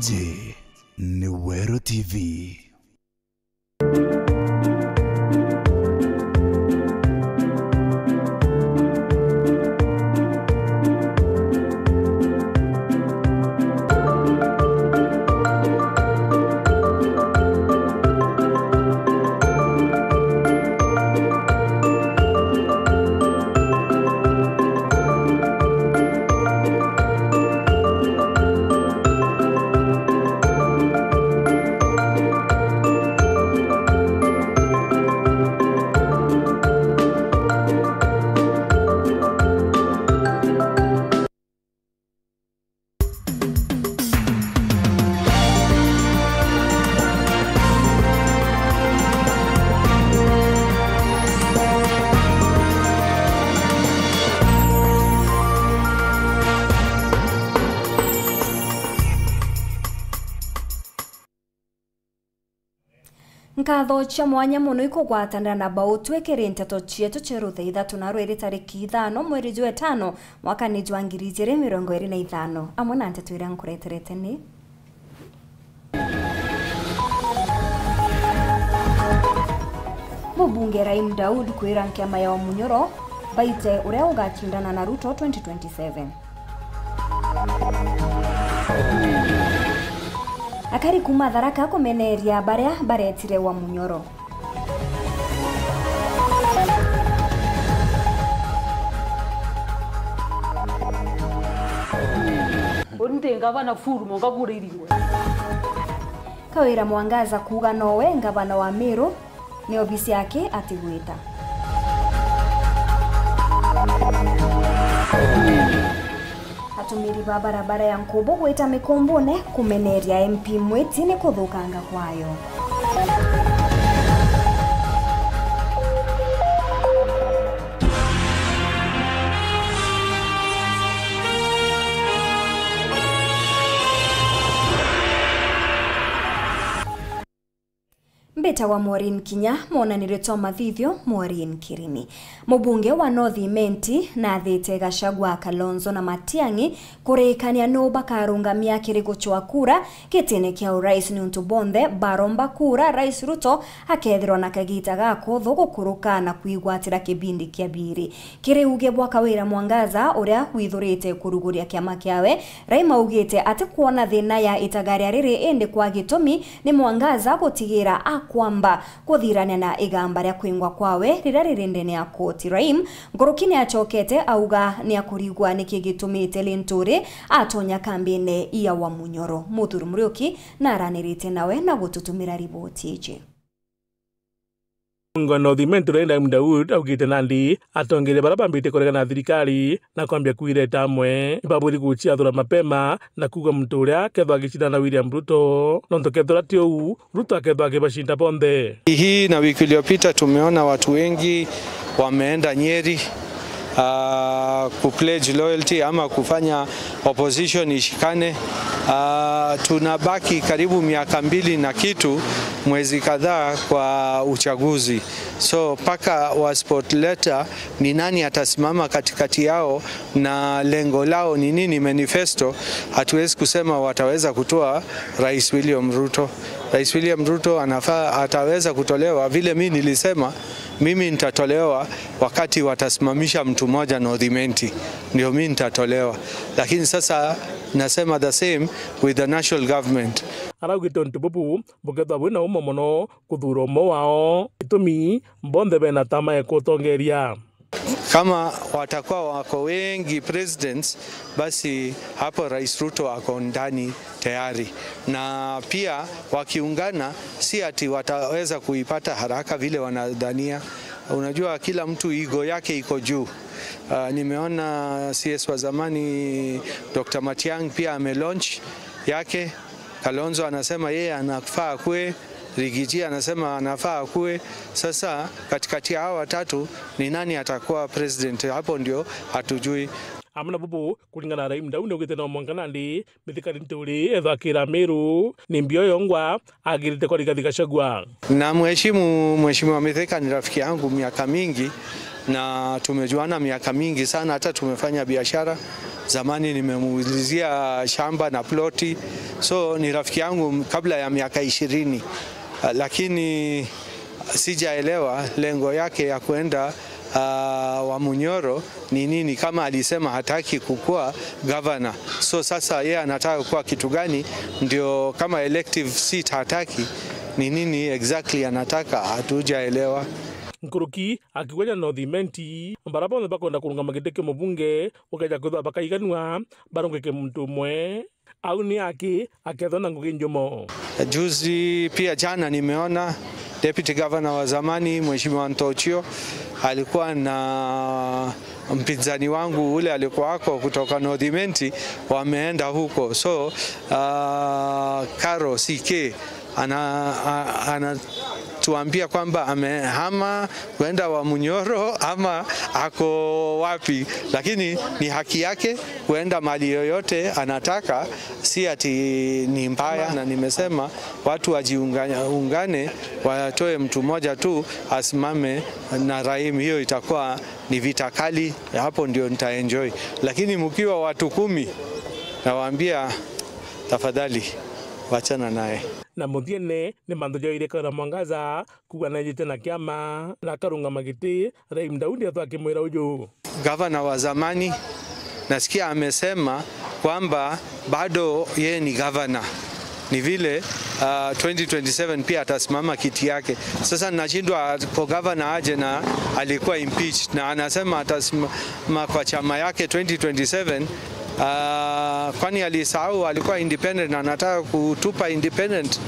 Iji ni Wero TV. Nkatho cha mwanya muno ikugwatanira na bautwekere nteto chietu cheruthe ithatu na rweri tariki 5 mweri wa 5 mwaka ni 2025 amwe na nteto iria nkureterete ni Mubunge Raim Daud kwira nkema ya Munyoro baite uria ugachindana na Ruto 2027 Akari kuma Tharaka kumeneria baria baretire wa Munyoro. Onde ngavana furu ngaguririwe. Kawira Mwangaza kuga nowe ngavana wa Meru ni ofisi yake atigwita. Atumiri ba barabara ya Nkobo gwita Mikombone kumeneria MP Mweti ni kuthukanga kwayo. Mbeta wa Maureen Kinya monanire Toma Thithio Maureen Kirimi. Mubunge wa North Imenti na thite Gachagua Kalonzo na Matiang'i kurekania no bakarungamia kirego chwa kura kitene kia urais ni untubonthe baromba kura Rais Ruto akethirwa na kagita gako thugukuruka na kuigwatira kibindi kia biri. Kiriuge bwa Kawira Mwangaza uria withurite kuruguria kiama kiawe Raima ugite ati kuona thina ya itagaria riri ende kwa gitumi ni Mwangaza gutigira kwamba kuthirania na igamba rya kwingwa kwawe rira ririndene ya koti. Raim ngorokini achokete auga ni akurigwa nikigitumite Linturi atonya kambine iya wa Munyoro. Muthuru Muriuki na aranirite nawe na gututumira riboti ije. Ngono thimento Raim Daud augite Nandi atongere barabambite korega na thirikari na kwambia kuireta amwe baburi guchia thura mapema na kuga mtu uria kethwa gicindana na William Ruto nonto kethwa tiu Ruto akethwa akibashinda bonde. Hii na wiki iliyopita tumeona watu wengi wameenda Nyeri kupledge loyalty ama kufanya opposition ishikane. Tunabaki karibu miaka 2 na kitu mwezi kadhaa kwa uchaguzi. So paka wa sport letter ni nani atasimama katikati yao na lengo lao ni nini manifesto, hatuwezi kusema wataweza kutoa Rais William Ruto. Rais William Ruto ataweza kutolewa vile mimi nilisema mimi nitatolewa wakati watasimamisha mtu mmoja North Imenti, ndio mimi nitatolewa. Lakini sasa nasema the same with the national government. Araugite ntububu buketwa bwina umo mono kuthura umo wao itumi mbonde bena tama ekotongeria. Kama watakuwa wako wengi presidents, basi hapo Rais Ruto ako ndani tayari, na pia wakiungana si ati wataweza kuipata haraka vile wanadhania. Unajua kila mtu ego yake iko juu. Nimeona CS wa zamani Dr. Matiang'i pia amelaunch yake. Kalonzo anasema yeye anafaa kwe, Rigiji anasema anafaa kwe. Sasa katikati ya hao watatu ni nani atakuwa president? Hapo ndio hatujui. Amna bubu kulingana na Raim Daud ugite no Nandi mithikari nturi ethakira Meru ni mbio yongwa agirite kwa Gachagua. Na mheshimiwa Mithika ni rafiki yangu miaka mingi na tumejuana miaka mingi sana, hata tumefanya biashara. Zamani nimemuulizia shamba na ploti, so ni rafiki yangu kabla ya miaka 20, lakini sijaelewa lengo yake ya kwenda Wamunyoro ni nini. Kama alisema hataki kukua governor, so sasa yeye anataka kuwa kitu gani? Ndio kama elective seat hataki, ni nini exactly anataka? Hatujaelewa. Nkuruki akikwenya Northimenti barabara bakwenda kurunga magiteke mubunge ukaja kwitha bakaiganwa barungeke muntu mwe au ni akethona ngugi njomo. Juzi pia jana nimeona deputy governor wa zamani Mheshimiwa Ntochio alikuwa na mpinzani wangu ule alikuwa wako kutoka Northimenti, wameenda huko. So Karo CK ana tuambia kwamba amehama kwenda Wamunyoro ama ako wapi, lakini ni haki yake kwenda mali yoyote anataka, si ati ni mbaya. Na nimesema watu wajiungane, watoe mtu mmoja tu asimame na Raim, hiyo itakuwa ni vita kali, hapo ndio nitaenjoy. Lakini mkiwa watu 10 nawaambia tafadhali wachana naye. Na muthiene ni mandojo irekana mwangaza kuganajite na kiama na karunga magiti Raim Daudi atakimwira uju. Gavana wa zamani nasikia amesema kwamba bado yeye ni gavana, ni vile 2027 pia atasimama kiti yake. Sasa ninashindwa kwa gavana aje na alikuwa impeached na anasema atasimama kwa chama yake 2027. Kwani alisahau alikuwa independent na anataka kutupa independent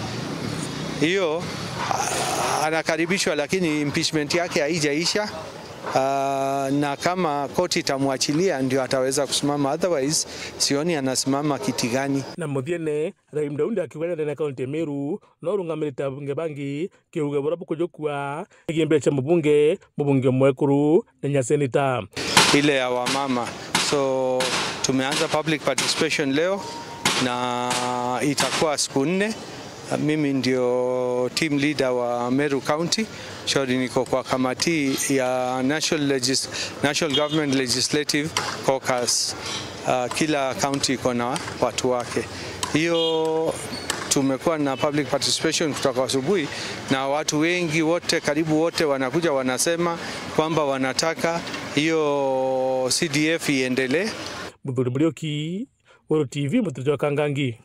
hiyo? Anakaribishwa, lakini impeachment yake haijaisha. Na kama koti itamwachilia ndio ataweza kusimama, otherwise sioni anasimama kiti gani. Na muthiene Raim Daudi akiwanya na kaunti Meru no rungamirita bunge bangi kiuga bora bukujukua igimbe cha mubunge mwekuru na nyasenita ile ya wamama. So tumeanza public participation leo na itakuwa siku 4. Mimi ndio team leader wa Meru County. Shauri niko kwa kamati ya National Government Legislative Caucus. Kila county iko na watu wake. Hiyo tumekuwa na public participation kutoka asubuhi na watu wengi wote, karibu wote wanakuja wanasema kwamba wanataka hiyo CDF iendelee. Muthuri Murioki, Woro TV, Mutujo Kangangi.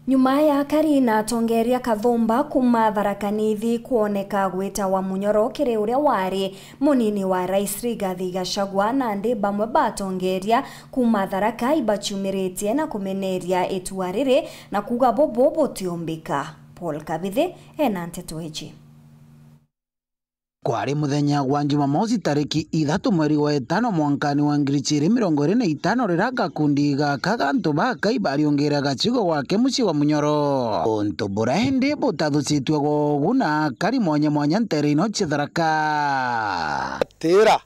Nyuma ya Karina atongeria Kathumba kuma Tharaka Nithi kuoneka gwita Wamunyoro kiri uria wari munini wa Rais Rigathi Gachagua na ndi bamwe batongeria kuma Tharaka ibachumiritie na kumeneria itua riri na kuga bobo butiombika. Paul Kabithe ena nteto hiji. Kwari muthenya wa Jumamosi tariki 3 mweri wa 5 mwankani wa 2025 rira gakundi gaka gantu bakai bariongera gacigo gwake muci wa Munyoro untu burahindi butathucitwe guguna kari mwanya nterino Tharaka tira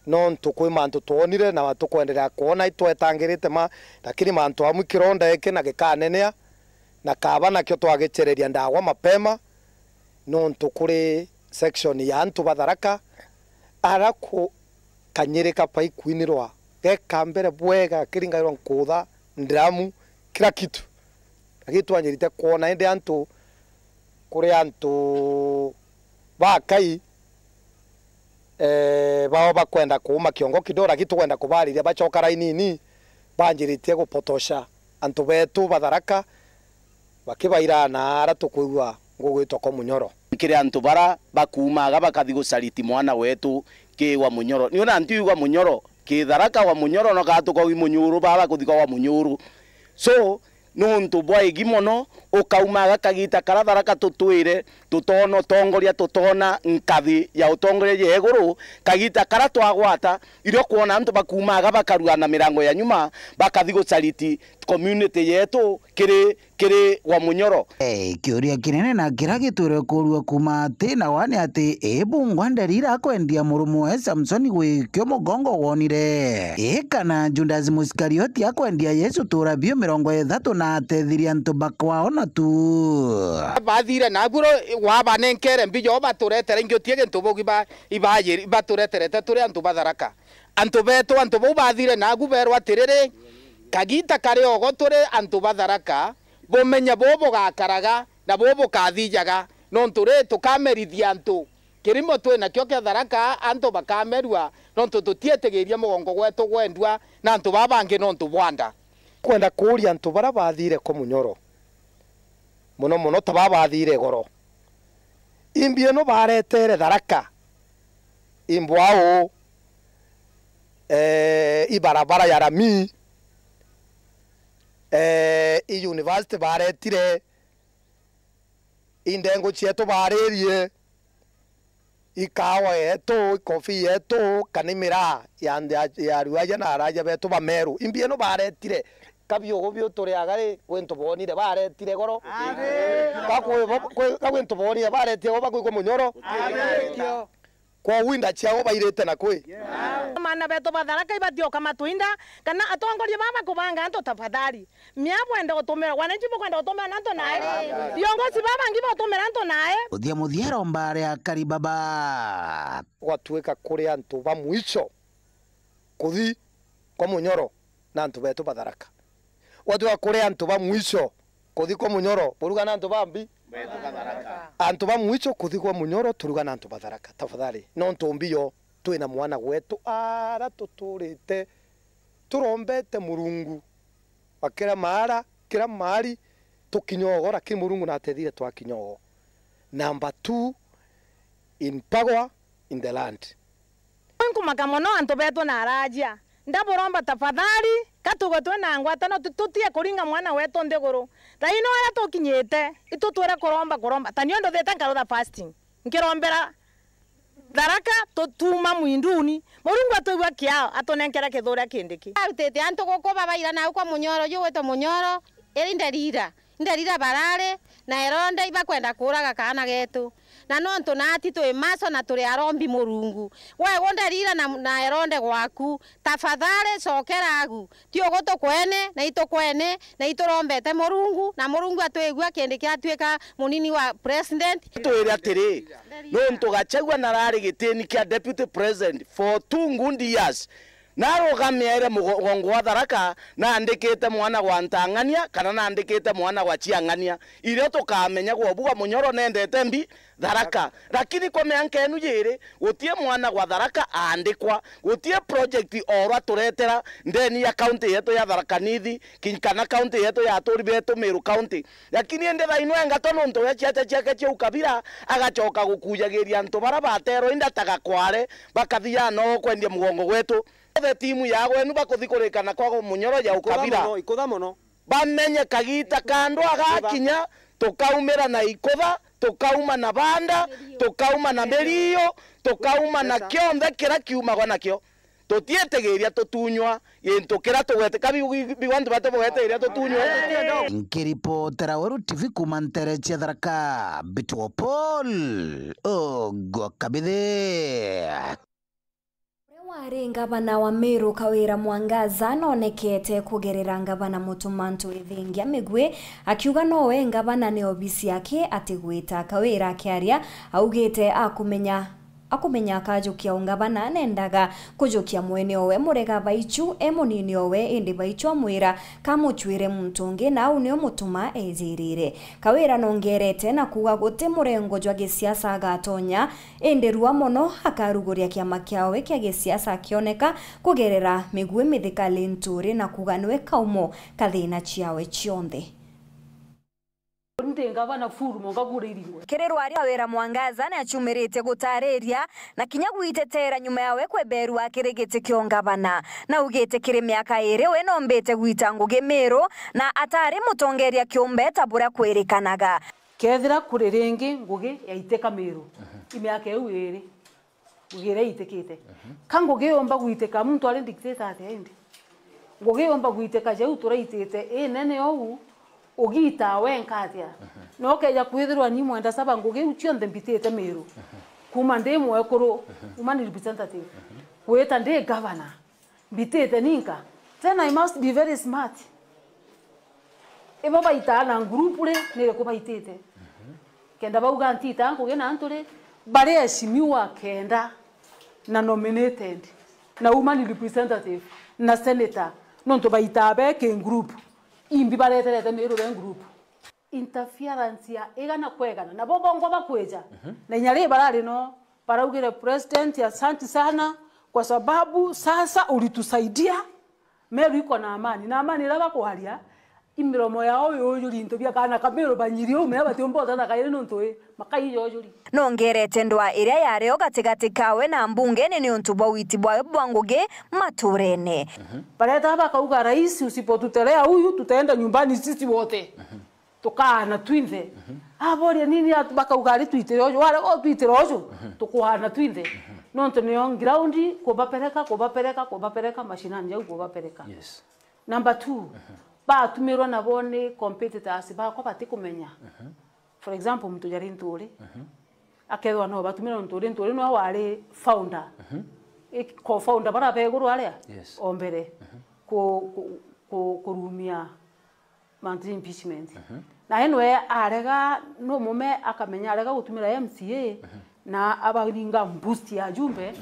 nontu kwi mantu tuonire na tukwenderea kuona itwetangirite lakini mantu amwe kironda eke na gikanenea na kaba nakyo twagicereria ndawa mapema nontu kuri section ya antu batharaka araku kanyereka pai kwinirwa geka mbere bwega kiringairwa nkutha ndamu kila kitu akitu anyirite kuona ende antu kuri antu bakai bao bakwenda kuuma kiongo kidora kitu kwenda kubariria bachoka rainini banjirite gupotosha antu betu batharaka bakibairana ara tukuigwa ngugwitwa ko Munyoro kire antu bara bakumaga bakathi gucariti mwana wetu ki wa Munyoro ni ona ntiu wa Munyoro ki Tharaka wa Munyoro no gatuko wi Munyuru baba kuthika wa Munyuru so nuntu bwaigi mono ukaumaga kagita kara Tharaka tutwire tutono tongoria tutona nkathi ya utongoria yeguru kagita kara twagwata irio kuona antu bakumaga bakaruana mirango ya nyuma bakathi gucariti community yetu kiri wa Munyoro. Kiuria kinene na kira gitwire kurua kuma tina wani ati ebungwa nderira kwendia murumu wa Samson gwikyo mugongo wonire kana Judas Muskarioti akwendia Yesu turabio 30 na atethiria antu bakwao na tu bathire na guro waba nenkere mbijo baturetere ngiotie gento bogi ibayeri batureterete turi antu batharaka antu beto antu bo bathire na guberwa tiriri kagita kare ogo turi antu batharaka bomenya bobo gakaraga na bobo kathijaga no nturi tukamerithia antu kirimo twe na kyo Tharaka antu bakamerua no tutietegeria mugongo gwetu gwendwa na antu babange no ntubwanda kwenda kuria antu bara bathire ko Munyoro muno tababathire goro imbie no baretere Tharaka imbwao ibarabara ya rami university baretire indengo chieto barerie ikawa yetu kofi yetu kanimira ya ruaja na raja betu bameru imbie no baretire kabyo gobyo turiagare wento bonire baretire goro ka wento bonire baretire go bakwe ko Munyoro kwa winda chiao bairete na kwe mana beto Tharaka ibatio kama tuinda kana atongoria baba kubanga anto tafadhali miabwenda gutumira wananchi bokwenda gutumira nanto nae viongozi baba ngibo gutumira nanto nae muthia rombare akari baba gwatuika kuri antu ba mwicho kuthi kwa Munyoro na antu beto Tharaka gwatuika kuri antu ba mwicho kuthi kwa Munyoro buruga na antu bambi antu ba mwicho kuthi kwa Munyoro turuga na antu Tharaka tafadhali no ntumbio twina mwana gwetu ara tuturite turombete Murungu akira mara kira mari tukinyogora ki Murungu na tethire twakinyogo number 2 in power in the land nkumaga mono antu betu na arajia ndaburomba tafadhali katugo twena ngwata no tutie kuringa mwana wetu ndiguru taino ara tukinyete itutwera kuromba taniondo theta nkarutha fasting nkirombera Tharaka tutuma mwinduni Murungu atugwa kiao atonenkera kithura kindiki utete antu goko babaira na kwa Munyoro yugwetwo Munyoro eri ndarira barare na eronda ibakwenda kuraga kana getu na no antu nati twi maso na turi arombi Murungu we wondarira na eronde gwaku tafadhali cokeragu tio goto kwene na itokwene na itorombete Murungu na Murungu atwigwa kindiki atweka munini wa president twiri atiri no ntugachagwa na rari gitini kia deputy president for 2 good years narugamire mugongo wa Tharaka na andikite mwana wa Ntang'ania kana na andikite mwana wa Chiang'ania irio tukamenya gwobuga Munyoro nendete mbi Tharaka lakini kwa mianka enu yiri gutie mwana wa Tharaka andikwa gutie project orwa turetera ndeni ya county yetu ya Tharaka Nithi kinkana county yetu ya Turibeto Meru county lakini ende thaino engato nonto ya chete che ukabira agachoka gukuyagiria nto bara batero inda tagakware bakathia no kwendia mugongo gwetu the timu yago enu bakuthikurikana kwa Munyoro ya ukabira ikutha muno bamenye kagita kando agakinya tukaumira na ikutha tukauma na banda tukauma na merio tukauma na kionthe kira kiumagwa nakio tutietegeria tutunywa yento kira tugwete kabi biwandu bate bogete iria tutunywa nkiripotera Weru TV kumantere cia Tharaka Bitwo Paul Kabithe wari ngavana wa Meru Kawira Mwangaza nonekete kugerera ngavana Mutumantu Ithingia Migwi akiuga nowe ngavana ni obisi yake atigwita Kawira akiaria augite akumenya akajukia ungavana nendaga kujukia mwene owe murega baichu munini owe indi baichu amwira kamuchwire muntungi na unio mutuma ezirire Kawira nongerete na kuga guti murengo jwa gisiasa agatonya indi ruwa mono akaruguria kiama kiawe kia gisiasa akioneka kugerera migwi mithikali nturi na kuga niwe kaumo kathina ciawe cionthe ndenga bana furu monga guririrwe Kirero ari Kawira Mwangaza na achumirite gutariria na kinya gwitetera nyuma yawe kweberu akirigite kiongabana na ugite kiri miaka iri we nombete gwita ngugi Meru na atari mutongeria kiumbeta bura kwerikanaga kethira kuriringi ngugi yaiteka Meru imiaka eu iri ngugire itekete kangugi omba gwiteka muntu ari dictator atendi ngugi omba gwiteka jau turaitete nene ou ogita wenkatia no keja kwithirwa ni mwenda saba ngugi ucionthe mbitete Meru kuma ndi mwekuru umani representative kweta ndi governor mbitete ninka then I must be very smart eba baitana group le ne ko baitete kenda bauga ntita nguge na ntore bare esimiwa kenda na nominated na woman representative na senator nonto baitabe ke group imbi bareterete mero ben group interference ya egana kwegana na bobongo bakweja na nyale barali no paraugire president asante sana kwa sababu sasa ulitusaidia meru iko na amani laba kuharia imiromo yao yoyuri into bya kana kamero banyirio ume batombo tata kaire nontoe makai yoyuri nongerete ndwa iria yareo gatigati kawe na mbunge ni untubwa witi bwa bwanguge maturene pareta bakauga rais usipotutelea huyu tutaenda nyumbani sisi wote tukana twinze abori nini bakauga ari twitire ojo wale o twitire ojo tukuhana twinze nonto ni on ground ko bapereka mashinani jau ko bapereka Yes. Number 2 ba tumirwa na bone competitors ba ko batikumenya for example mtu jari ntore akedwa no batumira ntore no wale founder ko founder bara beguru aria Yes. ombere ko rumia manti impeachment na enwe arega no mume akamenya arega gutumira MCA na abaringa boost ya jumbe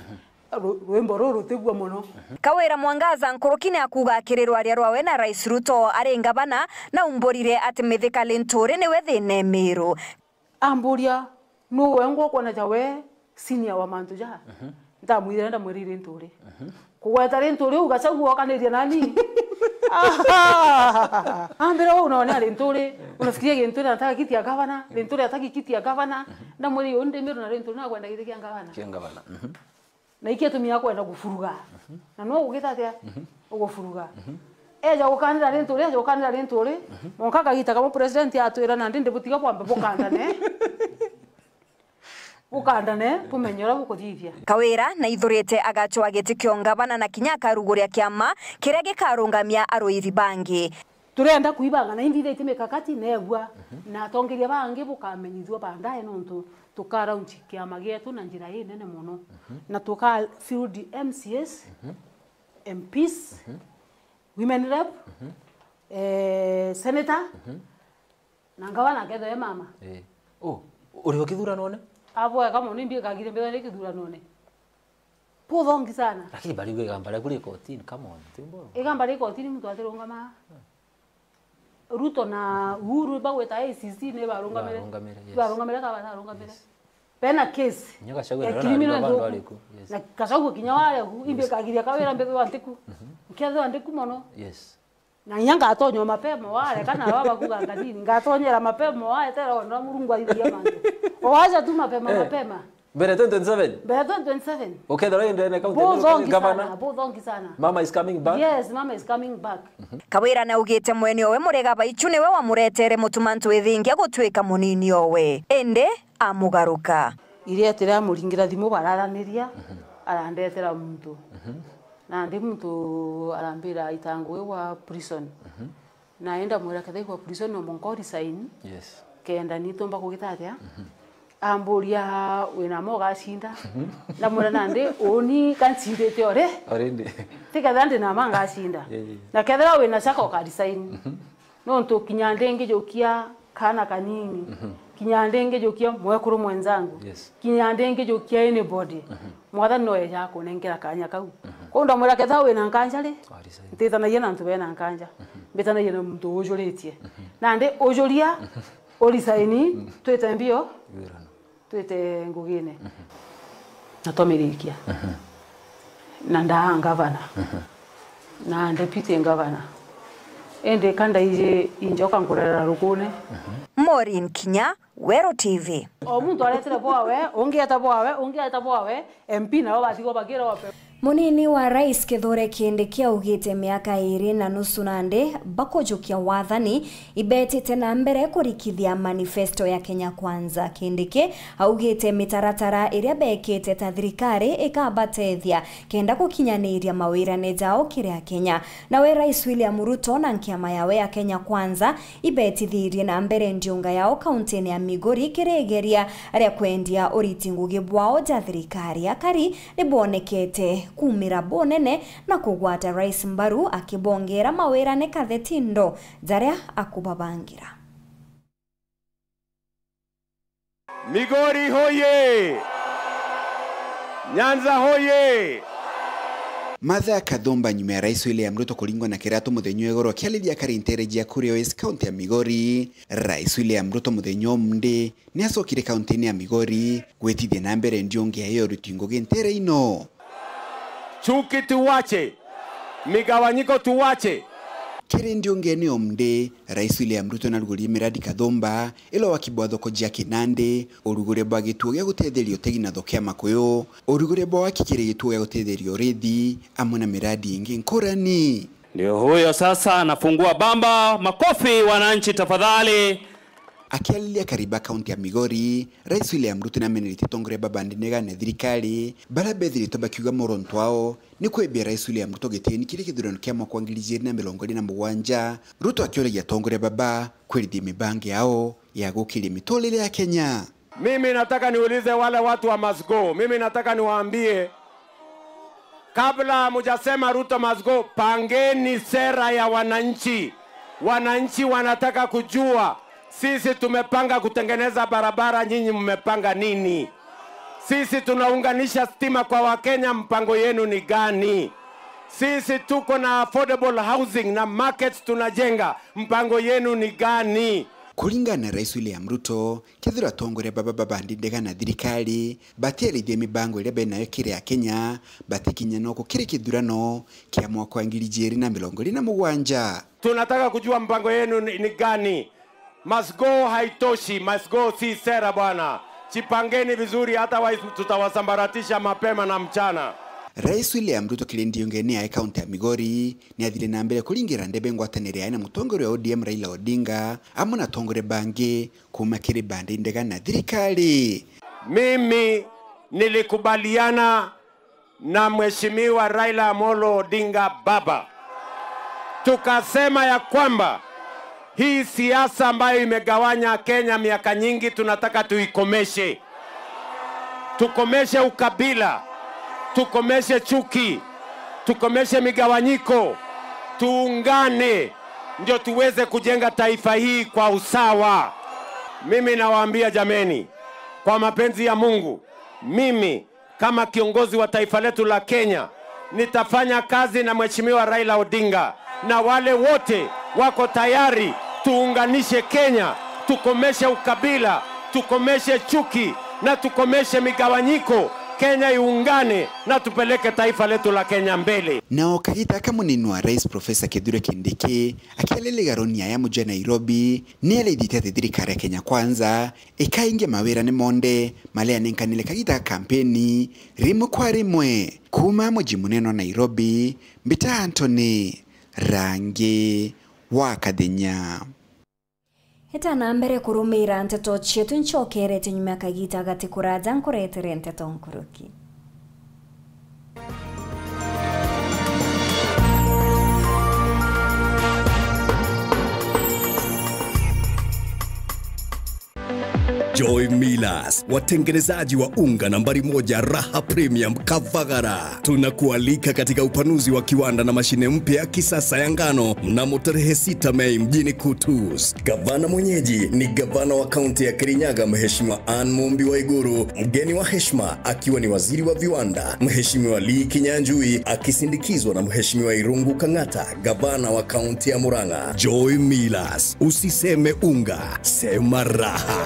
rwembo roro tegwa muno Kawira Mwangaza nkurukine akuga akirirwa ria rwawe na Rais Ruto arenga bana na umborire ati mithika lintore ni wethine miru amburia no wengo kona jawe senior wa mantuja ndamwire ndamwirire ntore kugweta ntore ugacaguo kaniria nani ambira unaona ntore unafikiria ntore anataka kiti ya gavana ntore ataki kiti ya gavana ndamwiri onde miru na ntore na kwenda kiti ya gavana na ikiatumia kwenda kufuruga na no ugitatia ugufuruga eja ukanira ntore monkaka gita kama president atwira na ndinde butiga kwambe bukandane pumenyora bukuthithia Kawira na ithurite agachwa giti kiongabana na kinyaka ruguria kiama kiria gikarungamia aroithi bangi turenda kuibanga na indire itimekakati negwa na tongeria bangi bukamenyithwa bandaye nonto tukara unchi kiama gietu na njira hii nene muno na tuka field MCS MPs women rep senator na ngavana ketho mama uri ukithura none abo kama nimbi kagire mbele ni kithura none puthongi sana lakini bali we gamba kuri kotini come on timbo igamba ri kotini mtu atirungama Ruto na Uhuru bagweta ACC ne barungamire barungamire pena case nyoka shagwe na bandu aliku na kashagu kinyawale imbe kagiria kawera mbe wantiku kiatho wantiku mono yes na nyanga atonyo mapema wale kana baba kuganga nini ngatonyera mapema wale tera ndo murungu aliria manzo oaja tu mapema Bere 2027 okay the right and governor bodongi sana mama is coming back yes mama is coming back Kawira na ugite mwene owe murega baichu niwe wamuretere mutumantu ethingia gutwika munini owe ende amugaruka iria tira muringira thimu bararaniria arandetera muntu na ndi muntu arambira itangu wa prison naenda mwera kadai kwa prison no monkori sign yes kenda nitomba kugitatia amburia wina moga shinda na mwera nande oni kansinde teore already tika dande na manga shinda na kedra wina sako ka design no nto kinyandenge jokia kana kanini kinyandenge jokia mwekuru mwenzangu kinyandenge jokia anybody mwatha no ya ko nengera kanya kau ko ndo mwera kedha wina nkanjale titana yena ntu bena nkanja betana yena mtu ojoretie nande ojoria olisaini twete mbio twete ngugine natomirikia na nda ngavana na deputy ngavana ende kanda ije injoka nkurera rukune Maureen Kinya Wero TV omuntu aletera bwawe ungieta bwawe MP na wabathigo bagira wape Munini wa Rais Kithure Kindiki augite miaka 2.5 nande bakojukia wathani ibetite na mbere kurikithia manifesto ya Kenya Kwanza. Kindiki augite mitaratara iria bekite ta thirikari ikabatethia kenda gukinyaniria mawirane jao kiria Kenya. Nawe Rais William Ruto na nkiama yawe ya Kenya Kwanza ibetithirie na mbere ndiunga yao kaunti ya Migori kiregeria aria kwendia uriti ngugi bwao ja thirikari akari nibonekete kumira bonene na kugwata Rais Mbaru akibongera mawera ne kathetindo zaria akubabangira. Migori hoye! Nyanza hoye! Martha Kathumba nyuma ya Rais William Ruto kulingwa na kirato muthenyo igoro kialithia karintereji ya Kuria West County ya Migori. Rais William Ruto muthenyo mnde ni acokire kaunti ya Migori gwetithia na mbere ndionge ayo rutingo gentere ino. Chuki tuwache, migawanyiko tuwache. Kiri ndionge ni omde Rais William Ruto na ruguri miradi Kathumba ilo wakibwa thoko jia Kinande urugure bwa gituo gya gutetherio tegi na thoko ya Makuyu urugure bwa kikire gituo gya gutetherio Rithi amuna miradi ingi nkurani. Ndio huyo sasa anafungua bamba. Makofi wananchi tafadhali. Akialilia kariba kaunti ya Migori, Rais William Ruto na meneliti tongore babandi nega na thirikari bara bethiri tobakiuga moronto wao ni kwebia Rais William Ruto geteni kile kithurano kia mwaka wa 2027 Ruto akiolegia tongore baba kweli mibange yao ya gukiri mitolele ya Kenya. Mimi nataka niulize wale watu wa must go. Mimi nataka niwaambie kabla mujasema Ruto must go, pangeni sera ya wananchi. Wananchi wanataka kujua sisi tumepanga kutengeneza barabara, nyinyi mmepanga nini? Sisi tunaunganisha stima kwa Wakenya, mpango yenu ni gani? Sisi tuko na affordable housing na markets tunajenga, mpango yenu ni gani? Kulingana na Rais William Ruto, kithura tongore baba ndega na thirikari bateri de mibango ile bena yokire ya Kenya batikinya no kukire kithurano kia mwaka wa 2027. Tunataka kujua mpango yenu ni gani? Must go haitoshi, must go si sera bwana. Chipangeni vizuri hata tutawasambaratisha mapema na mchana. Rais William Ruto kilindiongenea ya kaunti ya Migori ni athire na mbere kulingira ndebe ngwatanire ya na mutongore wa ODM Raila Odinga amuna tongore bange kuma kiri bandi ndega na thirikari. Mimi nilikubaliana na Mheshimiwa Raila Amolo Odinga baba. Tukasema ya kwamba hii siasa ambayo imegawanya Kenya miaka nyingi tunataka tuikomeshe. Tukomeshe ukabila, tukomeshe chuki, tukomeshe migawanyiko, tuungane ndio tuweze kujenga taifa hii kwa usawa. Mimi nawaambia jameni, kwa mapenzi ya Mungu, mimi kama kiongozi wa taifa letu la Kenya nitafanya kazi na Mheshimiwa Raila Odinga na wale wote wako tayari tuunganishe Kenya, tukomeshe ukabila, tukomeshe chuki na tukomeshe migawanyiko. Kenya iungane na tupeleke taifa letu la Kenya mbele. Na okagita kamunini wa Rais Professor Kithure Kindiki akialele garonia ya muja Nairobi ni alidhite thirikari ya Kenya Kwanza ikaingia mawera ni monde malea nenkanile kagita kampeni rimu kwa rimwe kuma muji muneno Nairobi. Mbita Anthony Rangi wa Kadenya. Heta na mbere kurumira nteto chetu nchokere tinyume akagita gati kuraja nkuretere nteto nkuruki. Joy Millers, watengenezaji wa unga nambari 1 Raha Premium Kavagara. Tunakualika katika upanuzi wa kiwanda na mashine mpya ya kisasa ya ngano mnamo tarehe 6 Mei mjini Kutus. Gavana mwenyeji ni gavana wa kaunti ya Kirinyaga Mheshimiwa Ann Mumbi Waiguru, mgeni wa heshima akiwa ni waziri wa viwanda Mheshimiwa Lee Kinyanjui akisindikizwa na Mheshimiwa Irungu Kangata, gavana wa kaunti ya Murang'a. Joy Millers, usiseme unga, sema raha.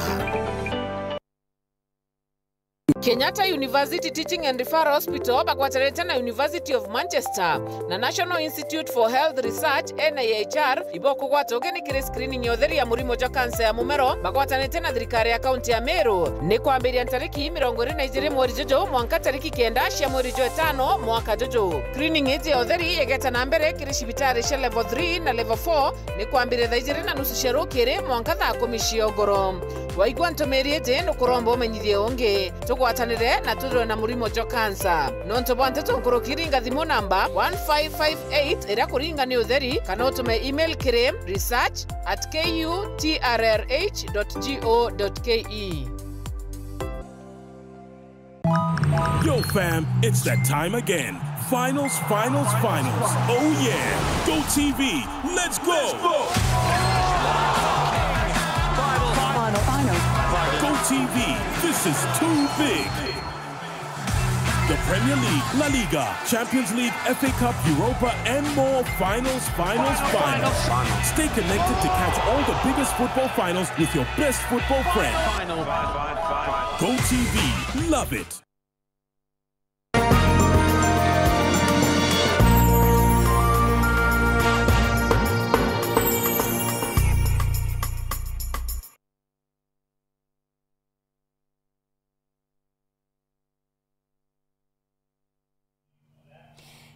Kenyatta University Teaching and Referral Hospital bagwatanite na University of Manchester na National Institute for Health Research NIHR iboko gwatogeni kiri screening yotheri ya murimo ja kansa ya mumero bagwatanite na thirikari ya kaunti ya Meru ni kwambiria tariki 22 mweri jojo mwanka tariki 9 cia mweri jo 5 mwaka jojo. Screening iti yotheri yegeta na mbere kiri cibitari cia level 3 na level 4 ni kwambiria thaijiri na nusu cia rukiri mwanka thaa 10 cia ngoro. Waigwa ntomeri iti nukuromba umenyithie ungi tugwatanire na tudro na murimo jo kansa nonto bwante tunkurukiri ngathimo namba 1558 ira kuringa ni utheri kana utume email kiri research@kutrh.go.ke. Yo fam, it's that time again. Finals. Oh yeah. Go TV. Let's go. Go TV. This is too big. The Premier League, La Liga, Champions League, FA Cup, Europa, and more. Finals. Stay connected to catch all the biggest football finals with your best football friend. Go TV. Love it.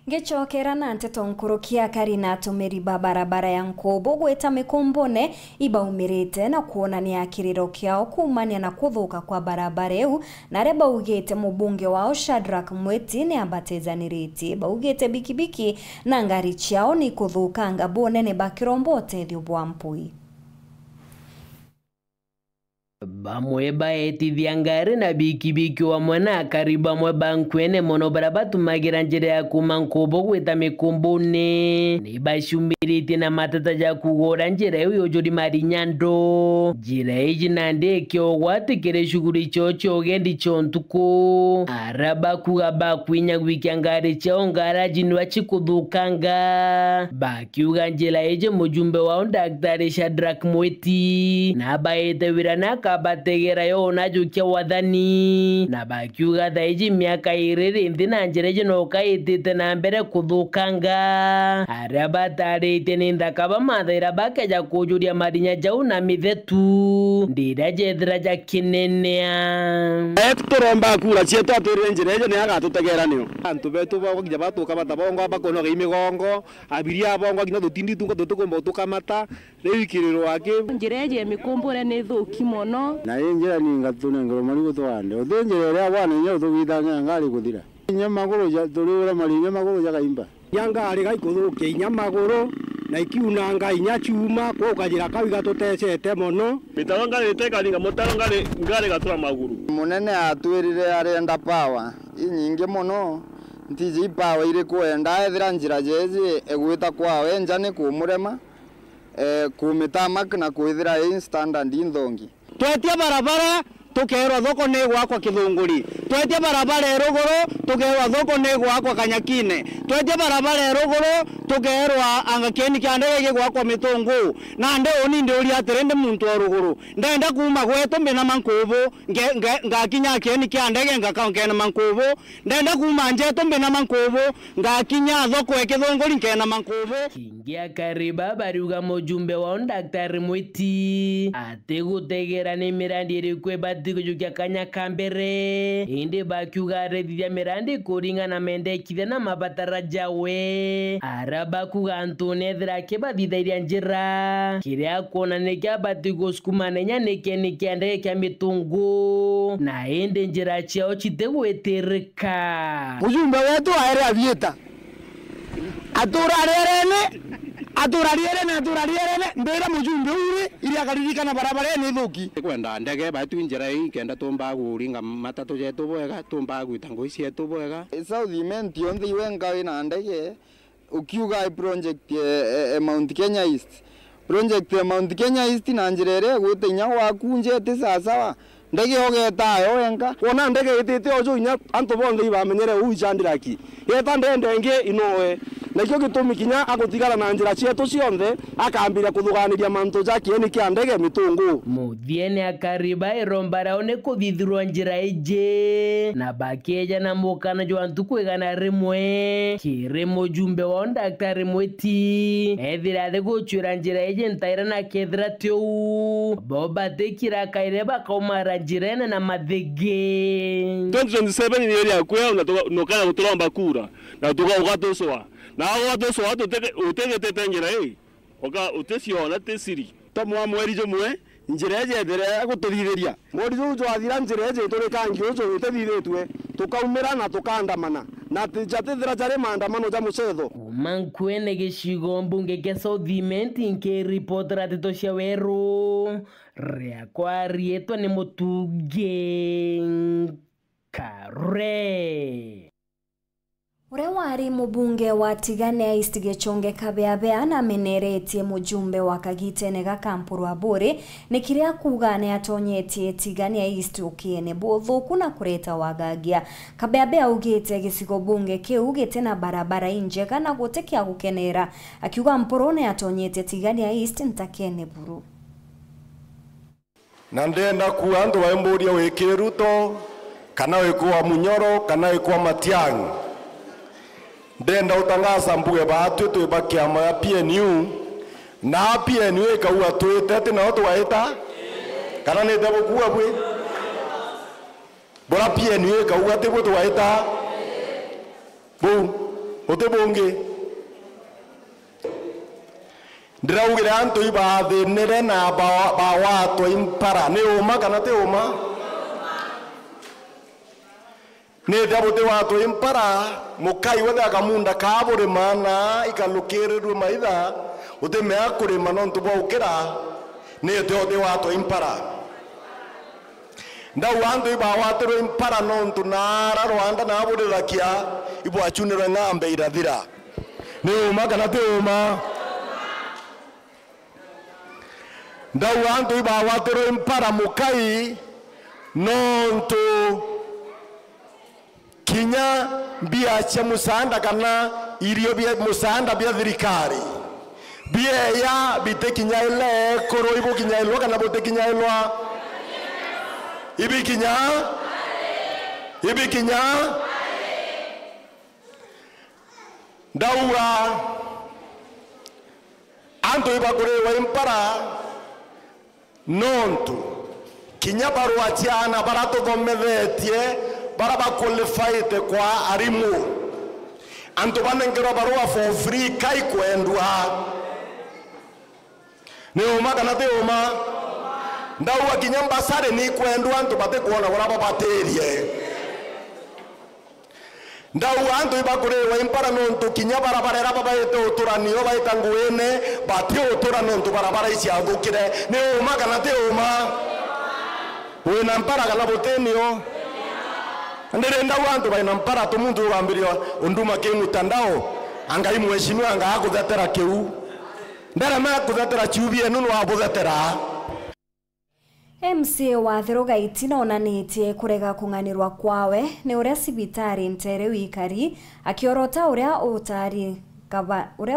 Ngechokera na nteto nkurukia Karina tumeriba barabara ya Nkobo gweta mikumbone ibaumirite na kuonania kiriro kiao kumania na kuthuka kwa barabara eu na reba ugete mubunge wao Shadrack Mweti ni ambatezaniriti baugete bikibiki na ngari chiao ni kuthuka ngabone ne bakirombote thiubwa mpui. Bamwe baetithia ngari na bikibiki wa mwana kariba mwe bankwene mono barabatu magira njira ya kuma Nkobo gweta mikumbune ni bashumbiriti na matata ja kugora njira yo jodi mari nyando njira iji nande kyo watikere shuguri chocho gendi chontuko araba kugaba kwinya gwikya ngari chao ngara jinwa chikuthukanga bakiuga njira ije mujumbe wao Daktari Shadrack Mweti na baete wirana bategera yo najukia wathani na bakiuga thaiji miaka iriri nthina njereje no kaitite na mbere kuthukanga aria batarite ni nthaka bamathaira bakeja kujuria marinya jau na mithetu ndira jethira ja kinenea turomba kura cietu aturire njereje ni agatutegera niyo antu betu bo gija batuka batabongo bakono imigongo abiria bongo gina tutindi tungo tutukomba tukamata rewikirirwo ake njereje mikumbure ni thuki mono na njira ni ngatune ngoro mari gutwande uthenjere ria bwana nyo thugithanya ngari guthira nyamaguru ja turira mari nyamaguru ja kaimba yangari gaikuthukia inyamaguru na ikiuna ngai nyachuma kwa ukajira kawi gatutecete mono mitaro ngari tekaringa mutaro ngari gatura maguru munene atwirire arenda power inyinge mono ntiji power ire kwenda ethira njira jeje egwita kwa wenja ni kumurema kumitamak na kwithira standard inthongi twetia barabara tukerwa thoko ni gwakwa Kithunguri twetia barabara eruguru tukerwa thoko ni gwakwa Kanyakine twetia barabara eruguru tukerwa angakeni kyandege gwakwa Mitungu na nde oni ndi uri atirende muntu oruguru ndenda kuma gwetu mbina Mankubu ngakinya keni kyandege ngakankena Mankubu ndenda kuma njetu mbina Mankubu ngakinya thoko ya Kithunguri nkena Mankubu kingia kariba bariuga mujumbe wa Daktari Mweti ategutegera ni mirandi iri kwebatigo kanya kambere inde bakiuga rethia mirandi kuringa na mendekithia na mabatara jawe araba kuga Antone thira kebathithairia njira kiria kuona ni kiabatigo skumanenya ni kiande kia Mitungu na inde njira chiao chitegwetereka mujumbe wetu aere avieta aturarierene mbera mujumbe uri ili akaririkana barabara ni thuki kwenda ndege batu njira hii kenda tumba guringa matatu jetu bwega tumba gwitango isi yetu bwega Southiment yonthe iwenga wina ndege ukiuga project Mount Kenya East Mount Kenya East na njira ire gwitinya wakunjete sasa ndege ogetayo wenga ona ndege itite ojo inya anto bonthe ibamenyere uichandiraki yeta ndenge inowe nakio gitumi kinya agutigara na njira cietu cionthe akambira kuthuganiria mantu ja kieni kia ndege Mitungu muthiene akariba irombarao ni kuthithirwa njira ije na bakeja na mukana jo antukwigana rimwe kire mujumbe wa Daktari Mweti ethira the guchura njira ije ntaira na kethira tiu boba tekira kaireba kaumara njirene na mathege 2027 ni area kwea no kana guturomba kura na tuga ugatoswa na ugatoswa watu utegete njira hii oka utesiona tesiri tomwa mweri jomwe njira yeje ndere gututhithiria mweri jo athira njira yeje turikangi ujo utethithitwe tukaumira na tukandamana na tijatithira jare maandamano ja mucetho mankwene gicigo mbunge ke Southiment nke reporter atito cia weru ria kwa rietwa ni Mutuge Kare Uria wari mubunge wa Tigania East Gechonge Kabeabea na meneretie mujumbe wa Kagitene ga Kampuru Aburi ni kiria kuga ne atonyetie Tigania East ukiene botho kuna kureta wagagia. Kabeabea ugite gicigo bunge kiu gitena barabara injega na gutekia gukenera akiuga Mpuru ne atonyetie Tigania East ntakene buru. Na ndenda kuwa andu waimburia wikiruto kana wikuwa Munyoro kana wikuwa Matiang'i ndenda utangaza mbuge batu tuiba kiama ya PNU na PNU ikauga twite ati no twaita kana ni ndebo kuwa bwe bora PNU ikauga ati bwe twaita bu utebonge ndiraugira antu iba thinire na ba watu impara ni uma kana te uma ni dabote watu impara mukai wethe akamunda kabure mana ikalukirirwe maitha uteme akure manontu bokera ni dote watu impara ndau andu iba watu impara nontu nara Rwanda na abure rakia ibo achunirwe ngambe irathira ni uma kana te uma ndau andu iba watu impara mukai nontu kinya mbia cha musanda kana irio bia musanda bia thirikari bia ya bite kinya ile koro ibo kinya ilwa kana bote kinya ilwa ibi kinya dawa anto iba kore wa impara nontu kinya barua tiana barato gomethetie baraba qualified kwa arimu anto banengero barua for free kai kwendwa ni uma kana te uma ndawa kinyamba sare ni kwendwa anto bate kuona baraba baterie ndawa anto ibakure wa impara nonto kinyaba barabara baba yeto uturanio baitanguene batio uturano nonto barabara isi agukire ni uma kana te uma wena mpara kana botenio ndirenda wantu baina mpara to muntu ugambiria unduma ke mutandao angai mheshimiwa anga akuthetera kiu ndara ma kuthetera chubie nunu abuthetera MCA wa Thiroga Itina onanitie kurega kunganirwa kwawe ni uria sibitari ntere wikari akiorota uria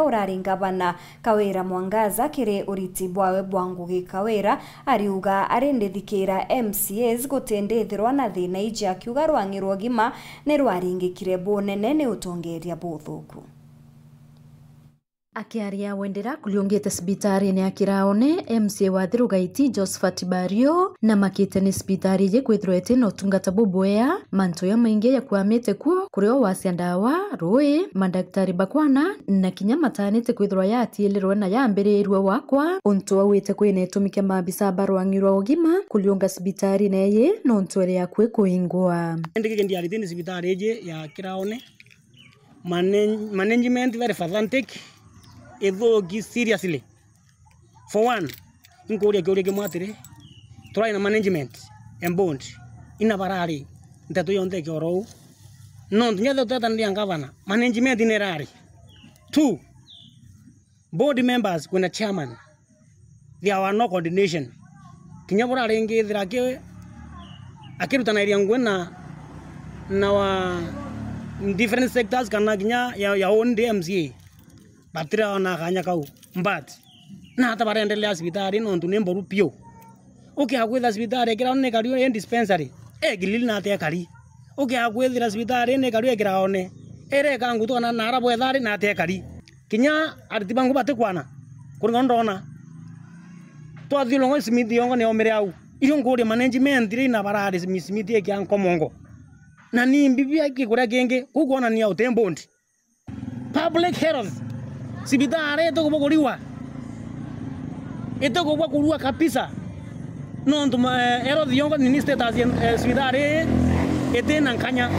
urari ngavana Kawira Mwangaza kiri uriti bwawe bwangugi Kawira ariuga arendethikira MCAs gutendethirwa na thina iji akiuga rwangirwo gima ni rwaringikire bunene ni utongeria buthuku. Akiaria wendera kuliongete sibitari ni akiraone MCA wa Thiroga Iti Josephat Bario na makite ni sibitari je kwithroete no tungata boboya manto ya mainge ya kwamete kuo kurio wasiandawa roe madaktari bakwana na kinya matanete kwithroa ya atielirwe na yambirirwe wakwa onto awite kwine tumike mabisa barwangirwa ogima kulionga sibitari neye no ntwere ya kwe kuingwa ndike ndi alithini sibitari je ya kiraone management very fantastic ethogi seriously. For one, inkoria kyoria mwatire try na management and bond ina barari ndatu yonde kyoro no ntnya tata ndi angavana management inerari. Two, board members kuna chairman there are no coordination kinyabura rengi thirake akirutana iria ngwena na wa different sectors kana kinya ya own DMCA batira ona kanya kau but na hata barendelea sibitari no ntu nemboru pio okay agwetha sibitari kira one kari en dispensary gilili na te kari okay agwethira sibitari ne kari kira one ere kangu to na nara bwethari na te kari kinya aritibangu bate kwana kuringa ndona to athilongo simiti yongo ne omere au iyo ngore management ri na barari simiti ya kyankomongo na ni mbibia kikura genge kugona ni autembondi public health sibitare to kubogoriwa eto kubwa kurua kabisa no ntuma ero diongo ni status sibitare etena nkanya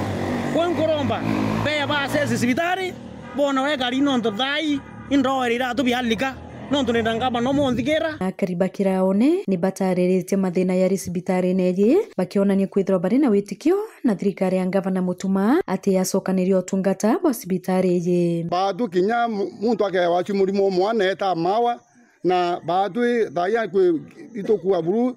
kwenkoromba be ba sesi sibitare bona we gari no ndo dai indro ira to bialika no tunenda ngaba no monthigera Kariba Kiraone ni batarĩrĩte mathĩna ya cibitari-inĩ ĩgĩ bakĩonania kwithirwo bari na wĩtĩkio na thirikari ya gavana Mutuma atĩ yacokanĩria ũtungata wa cibitari ĩgĩ. Bado kinya muntu akewachu murimo mwana eta mawa na bado thaya kwe itokuwa buru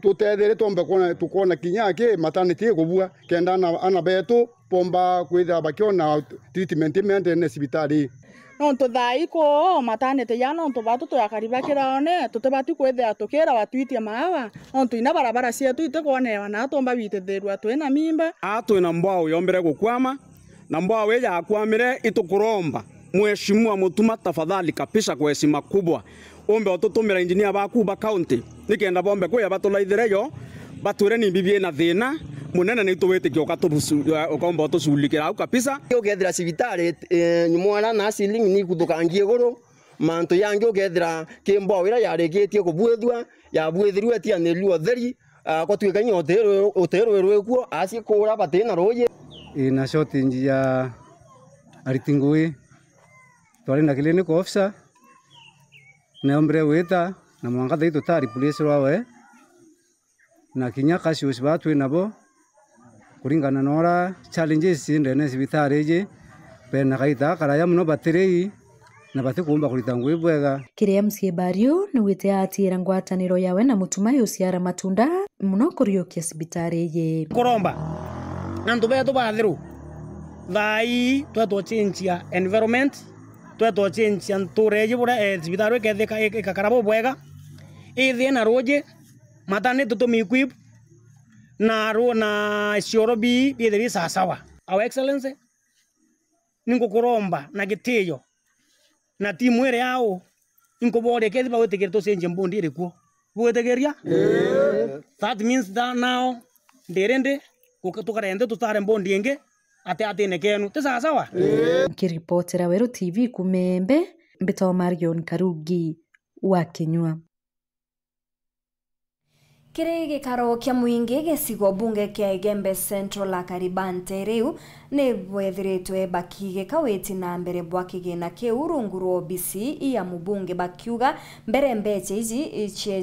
tutethere tombe tukona kinya ke maternity kubua kenda ana beto pomba kwithira bakiona treatment ne cibitari. Nonto thai ko maternity ya nonto batu to Kariba Kiraone tutebati kwithira tukira watwitie mawa nonto ina barabara cietu itekonewa na tomba bitethirwa twina mimba twina mbao yombere gukwama na mbao ya akwamire itukuromba Mheshimiwa Mutuma tafadhali kapisha kwa heshima kubwa ombe otutumira engineer baku ba county nikenda bombe ko yabatulaithire yo batwire ni bibie na thina munene ni tuwitikio katubusu okomba otusulikira au kabisa ukethira cibitari nyumwana na ceiling ni kuthukangie guru mantu yangi ukethira kimbo wira yarikitie kubuithwa yabuithirwe tia ni luo theri ko twikanya otero rwekuo asikura batina roye ina shortage ya aritingui twari na clinic officer na ombre weta na mwanga thaitu tari police wawe na kinya kasi usibatu nabo kuringana nora challenges ndene cibitari iji pena kaita karaya muno batirei na batikumba kuritangwe bwega. Kiria MCA Bario ni wite atira ngwataniro yawe na Mutuma yusiara matunda muno kuriokia cibitari iji kuromba na ntubeto bathiru thai tweto chinchia environment tweto chinchia ntureje bura cibitari ketheka ikakarabo bwega ithi na roje matane tutomi equip na siorobi bietheri sasawa. Our Excellency ningukuromba na gitiyo na timu ere yao inkobore kethi bawetegerito senje mbondi ere kuo buwetegeria that means that now nderende tukarende tutare mbondi enge ate nekenu te sasawa. Kiripotera Weru TV kumembe mbito Marion Karugi wa Kinyua. Kiri gikaro kia muingi gicigo bunge kia Igembe Central la Karibante riu ni bwethiritwe bakigikawiti na mbere bwa kigina kiu rungu rwa OBC iya mubunge bakiuga mbere mbeche ici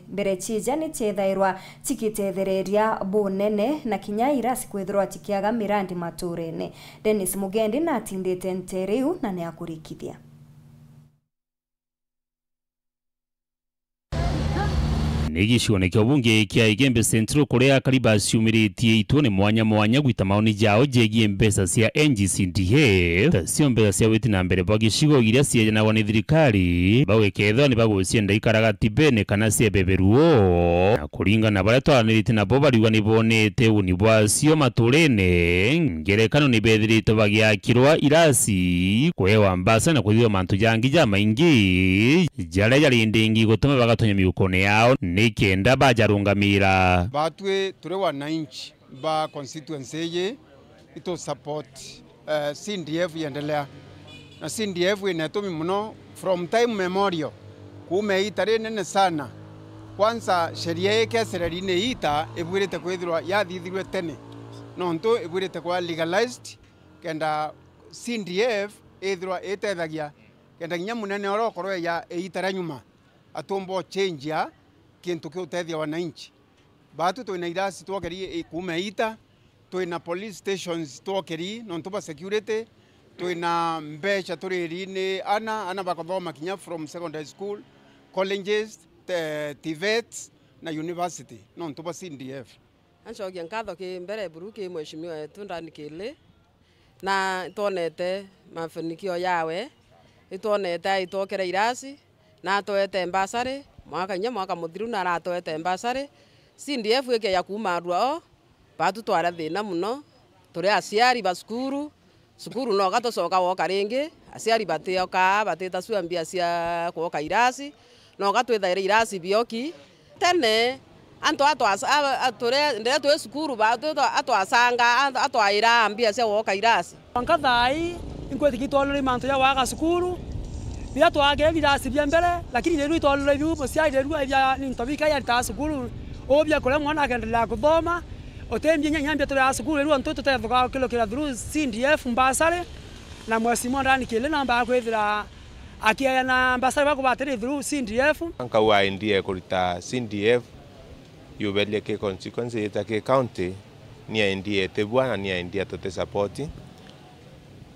mbere chija ni chethairwa tikitethereria bunene na kinya irasi kwithirwa tikiaga mirandi maturene. Dennis Mugendi na atindite nteriu na ni akurikithia. Nigicione kia bunge kia Igembe Central kuria Kariba ciumiritie itone mwanya gwita maoni jao jegie mbesa cia NGCDF tacio mbesa cia witi na mbere bwa gicigo iria cienagwa ni thirikari bagwikethwa ni bagucienda ikaragati bene kana cia beberuo na kuringana baria twaranirite nabo bariuga ni bonete uni bwacio maturene ngerekano ni bethirite bagiakirwa irasi kwewa mbasa na kuthio mantu jangi ja maingi jaria jarindingi gutuma bagatonya miukone yao kenda bajarungamira batwe turi wananchi ba constituency ye ito support CDF yendelea na CDF inatomi mno from time memorial kumeita nene sana. Kwanza sheria yake serikali ita ebwirite kwithirwa yathithirwe tene nonto ebwirite kwa legalized kenda CDF ethirwa etethagia kenda nya munene orokorwo ya eitara nyuma atombo change ya kintu kiutethia wananchi batu twina irasi twokeri kumeita twina police stations twokeri nonto ba security twina mbecha turiri ni ana bakothoma kinya from secondary school colleges TVET na university nonto ba CDF ancokia nkatho ki mbere buru ki mheshimiwa wetu Ndani Kile na tonete mafanikio yawe itonete itokere irasi na toete mbasare mwaka muthiru na ratoete mbasare CDF eke ya kuma ruo batu twara thina muno turi aciari ba cukuru no gatocoka woka ringi aciari batioka batita cuambia cia kwoka irasi no gatwithaire irasi bioki tene anto atore ndere twe cukuru batu atwasanga atwaira ambia cia woka irasi nkathai inkwethikitolore manto ya waga cukuru bila twage virasi bya mbere lakini rero itolole biu musia rero ya nitobika ya tasukuru obya kole mwana akaendelea kuthoma otembye nyambia tole asukuru rero ntoto tethuka kilo kila through CDF mbasare na mwesimu Ndani Kile namba kwithira akia na basari bako bateri through CDF ankawa indie kurita CDF yubelie ke consequence ita ke county ni indie te bwana ni indie tote support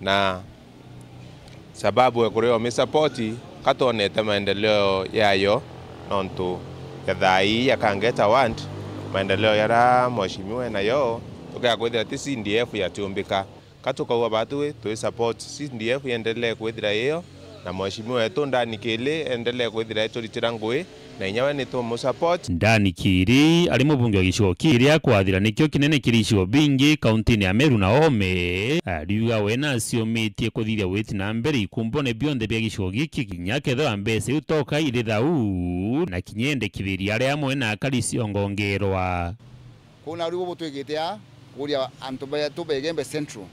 na sababu ya kureo me support katonete maendeleo yayo nontu kadhai yakangeta want maendeleo yara mheshimiwa nayo tuka kwethira ti CDF yatumbika katukaua batu tu support CDF endelee kwethira hiyo na mheshimiwa wetu ndani kile endelee kwethira turitira ngui na inyawe ni tu support ndani kiri ali mubunge wa gicigo kiria kwathira nikio kinene kiricigo bingi kaunti ya Meru na Ome ariuga wena aciomitie kuthithia witi na mbere ikumbone bionde bia gicigo giki kinya ketho mbese utoka iri thau na kinyendekithiria aria amwe na akaricio ngongerwa kuna riwo butwigite ya kuria antu baya tubegembe central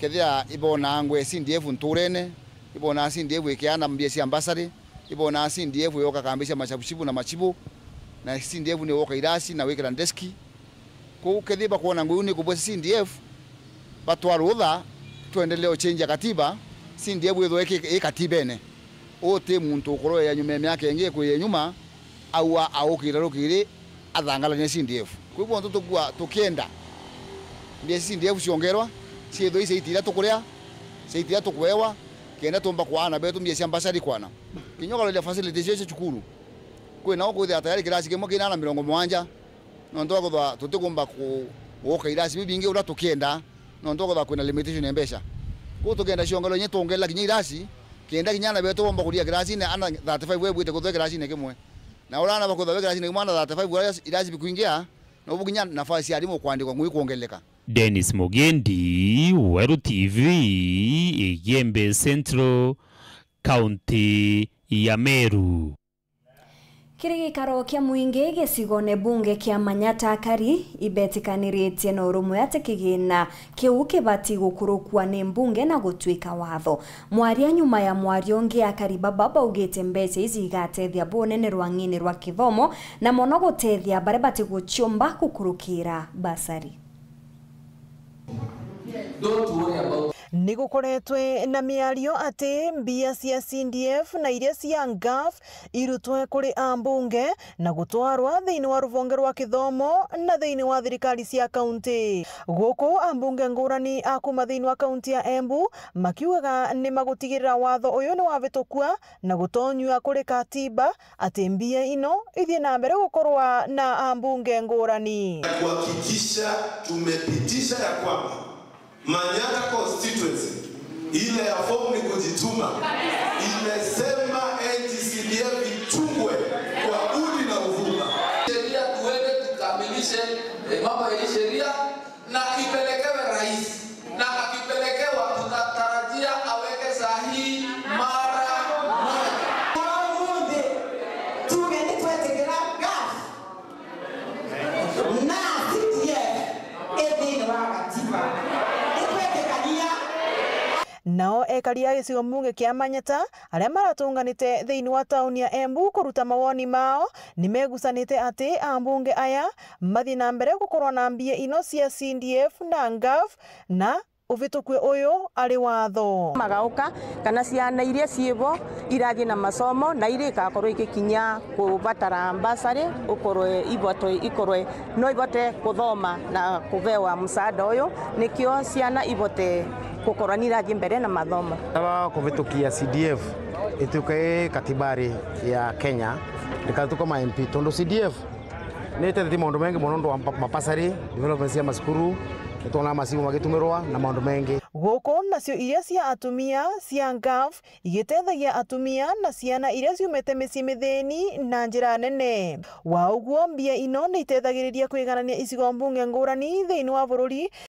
kethia ibona ngwe CDF nturene ibona CDF ikiana mbiesi ambassador ibona CDF yoka kambisha machabuchibu na machibu na CDF ni woka irasi na wekera deski ku kethiba kuona nguni kubwe CDF batwarutha tuendelee change katiba CDF yethweke ikatibene ote muntu ukoro ya nyume myake ingie kwe nyuma au kirarukiri athangala ni CDF kwa hivyo tukua tukienda mbiesi CDF ciongerwa cietho ici itira tukuria ciitira tukwewa kenda tumba kwana betu mbiesi ambassador kwana kinyoka ile facilities yeche chukuru kwe na okuthia tayari kirasi kimwe kinana 70 no ndo kuthwa tutikumba ku woka irasi bibingi ura tukienda no ndo kuthwa kwina limitation embesha ku tukenda ciongelo nye tongela kinya irasi kenda kinyana betu bomba kuria kirasi ne ana 35 webu ite kuthwa kirasi ne kimwe na urana bakuthwa kirasi ne kimwe na 35 irasi bikuingia no buginya nafasi ya limo kwandikwa ngui kuongeleka. Dennis Mugendi, Weru TV, Igembe Central, County ya Meru. Kiri gikaro kia muingi gicigone bunge kia Manyata Akari ibetikaniritie na urumwe ati kigina kiu kibati gukurukua ni mbunge na gutwika watho. Mwaria nyuma ya mwario ngi Akari Baba ugite mbeca ici igatethia bunene rwang'ini rwa kithomo na mono gutethia bare bati guchumba gukurukira basari. Nigukoretwe na miario ati mbia cia CDF na iria cia NGAF irutwe kuri ambunge na gutwarwa thiini wa ruvonge rwa kithomo na thiini wa thirikari cia kaunti. Guku ambunge ngurani akuma thiini wa kaunti ya Embu makiugaga ni magutigirira watho uyu ni wavitukua na gutonywa kuri katiba ati mbia ino ithie na mbere gukorwa na ambunge ngurani. Kuhakikisha tumepitisha ya kwamba Manyata constituency ile ya fomu ni kujituma imesema NGCDF ichungwe kwa udi na uvumba. Sheria tuende tukamilishe mambo ya sheria na ipelekewe rais na akipelekewa tutatarajia aweke sahihi mara moja. Munde tugende twetegera GAF na CDF edini wa katiba. Nao ekaria gicigo mbunge kia Manyata aria maratunganite thiini wa tauni ya Embu kuruta mawoni mao ni megusanite ati ambunge aya mathi na mbere gukorwa na mbia ino cia CDF na NGAF na uvitukwe uyu ari watho magauka kana ciana iria ciibo irathie na masomo na iria ikakorwo ikikinya kubatara ambasari ukorwe ikorwe no ibote kuthoma na kuvewa msaada uyu nikio ciana ibote gukorwa ni irathie mbere na mathomo aba kuvitukia CDF ituke katibari ya Kenya ndikatuko ma MP tondo CDF nete thi maundu mengi muno ndo mapasari development ya maskuru tona masimu magitumirwa na maundu mengi guko nacio iria cia atumia cia NGAF igitethagia atumia na ciana iria ciumete micii mithini na njira nene wa uguo mbia ino ni itethagiriria kwiganania icigo mbunge ngurani thiini wa bururi